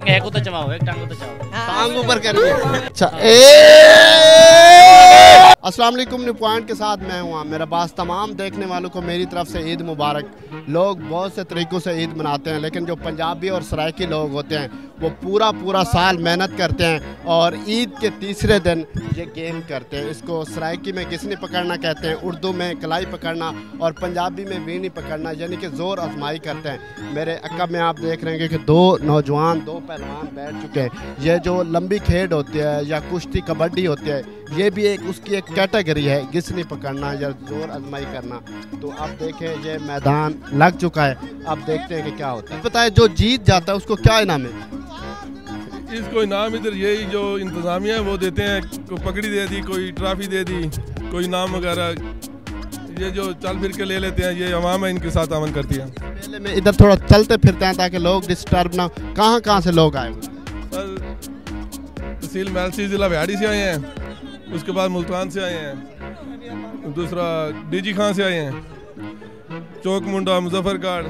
एक तो चबाओ, एक टांग तो चबाओ, टांग ऊपर करिए। अच्छा अस्सलाम वालेकुम। न्यू पॉइंट के साथ मैं हूँ मेरा बास। तमाम देखने वालों को मेरी तरफ से ईद मुबारक। लोग बहुत से तरीक़ों से ईद मनाते हैं, लेकिन जो पंजाबी और सराइकी लोग होते हैं वो पूरा साल मेहनत करते हैं और ईद के तीसरे दिन ये गेम करते हैं। इसको सराइकी में गिसनी पकड़ना कहते हैं, उर्दू में कलाई पकड़ना और पंजाबी में वीनी पकड़ना, यानी कि ज़ोर आजमाई करते हैं। मेरे अक्ब में आप देख रहे हैं कि दो नौजवान, दो पहलवान बैठ चुके हैं। ये जो लंबी खेड होती है या कुश्ती कबड्डी होती है, ये भी एक उसकी एक कैटेगरी है, गिसनी पकड़ना या जोर आजमाई करना। तो अब देखें ये मैदान लग चुका है, अब देखते हैं कि क्या होता है। पता है जो जीत जाता है उसको क्या इनाम है? इसको इनाम इधर यही जो इंतज़ामिया है वो देते हैं, कोई पकड़ी दे दी, कोई ट्रॉफी दे दी, कोई इनाम वगैरह। ये जो चल फिर के ले लेते हैं, ये अवाम है इनके साथ अमन करती है। पहले में इधर थोड़ा चलते फिरते हैं ताकि लोग डिस्टर्ब ना। कहाँ से लोग आए? तहसील मैलसी ज़िला बिहाड़ी से आए हैं, उसके बाद मुल्तान से आए हैं, दूसरा डीजी खां से आए हैं, चौक मुंडा, मुजफ्फरगढ़,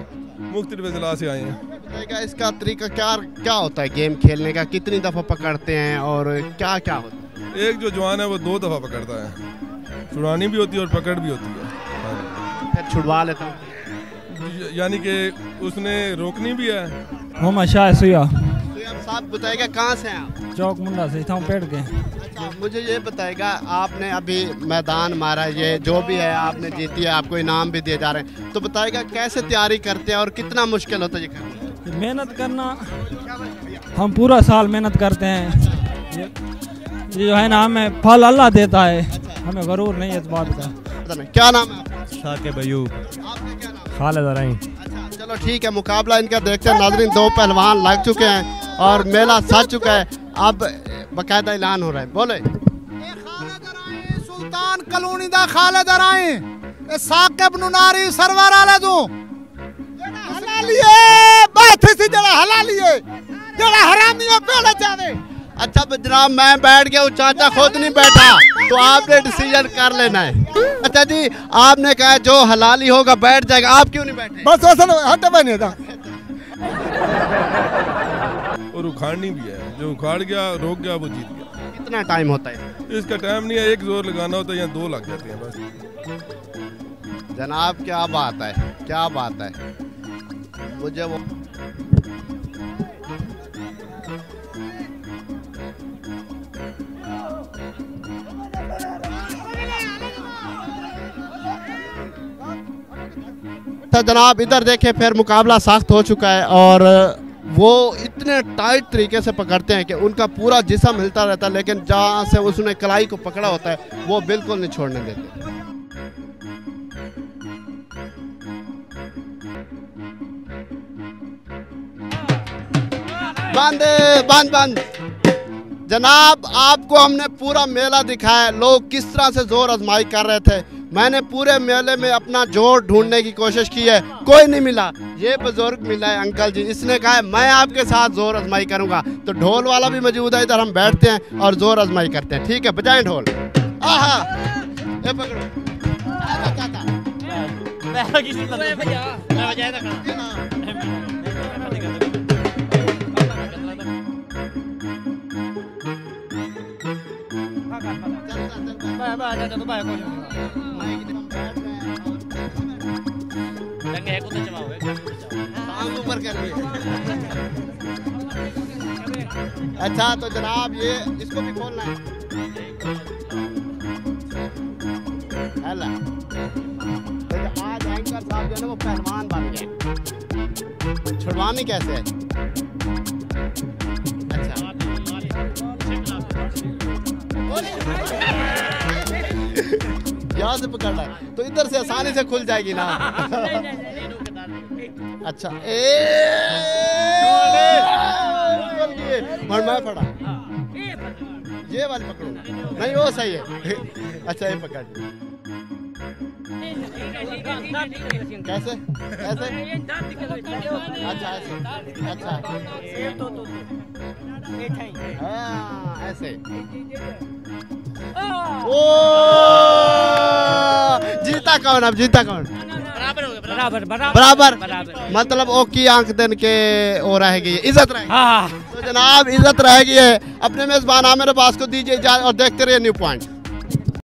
मुख्तलिफ ज़िला से आए हैं। इसका तरीका क्या होता है गेम खेलने का? कितनी दफ़ा पकड़ते हैं और क्या होता है? एक जो जवान है वो 2 दफ़ा पकड़ता है, छुड़ानी भी होती है और पकड़ भी होती है। फिर छुड़वा लेता हूँ, यानी कि उसने रोकनी भी है। मोहम्मद शाह सुया। साहब बताएगा कहाँ से हैं आप? चौक मुंडा से पेड़ के। अच्छा, मुझे ये बताएगा, आपने अभी मैदान मारा, ये जो भी है आपने जीती है, आपको इनाम भी दिए जा रहे हैं, तो बताएगा कैसे तैयारी करते हैं और कितना मुश्किल होता है ये करना? मेहनत करना, हम पूरा साल मेहनत करते हैं। ये जो है ना, हमें फल अल्लाह देता है, हमें गरूर नहीं है इस बात का। क्या नाम है आपका? शाकिब अयूब। आपका क्या नाम? खालिद अराई। अच्छा, चलो ठीक है, मुकाबला इनका देखते हैं। नाज़रीन, 2 पहलवान लग चुके हैं और मेला सज चुका है। अब बाकायदा ऐलान हो रहा है, बोले सुल्तान कलोनी दा खालिद अराई, साकिब नुनारी सरवर आले दो हलालिए बात सी जड़ा हलालिए जड़ा हरामियों पेड़ जावे। अच्छा जनाब, मैं बैठ गया हूँ, चाचा खुद नहीं बैठा, तो आपने डिसीजन कर लेना है। अच्छा जी, आपने कहा जो हलाली होगा बैठ जाएगा, आप क्यों नहीं बैठे? बस हटे बने था। और उखाड़नी भी है, जो उखाड़ गया रोक गया वो जीत गया। कितना टाइम होता है इसका? टाइम नहीं है, एक जोर लगाना होता है या 2 लग जाते हैं बस। जनाब क्या बात है, क्या बात है। मुझे वो तो जनाब इधर देखे, फिर मुकाबला सख्त हो चुका है और वो इतने टाइट तरीके से पकड़ते हैं कि उनका पूरा जिस्म हिलता रहता है, लेकिन जहाँ से उसने कलाई को पकड़ा होता है वो बिल्कुल नहीं छोड़ने देते। बंद जनाब, आपको हमने पूरा मेला दिखाया, लोग किस तरह से जोर आजमाई कर रहे थे। मैंने पूरे मेले में अपना जोर ढूंढने की कोशिश की है, कोई नहीं मिला। ये बुजुर्ग मिला है, अंकल जी, इसने कहा है मैं आपके साथ जोर आजमाई करूंगा। तो ढोल वाला भी मौजूद है इधर, हम बैठते हैं और जोर आजमाई करते हैं। ठीक है, बजाएं ढोल। आहा, ये पकड़ो। अच्छा तो जनाब ये इसको भी खोलना है। तो आज एंकर साहब जो है वो पहलवान बन गए। छुड़वानी कैसे है? अच्छा यहाँ से पकड़ना है तो इधर से आसानी से खुल जाएगी ना। अच्छा मैं पड़ा, ये वाली पकड़ो, नहीं वो सही है। अच्छा ये पकड़, कैसे कैसे? अच्छा ऐसे, अच्छा हाँ ऐसे। ओ जीता कौन? अब जीता कौन? बराबर बराबर बराबर। मतलब ओ की आंख दिन के ओ रहेगी, इज्जत रहेगी। हाँ हाँ। तो जनाब इज्जत रहेगी है। अपने मेजबान आमिर अब्बास को दीजिए इजाजत और देखते रहिए न्यू पॉइंट।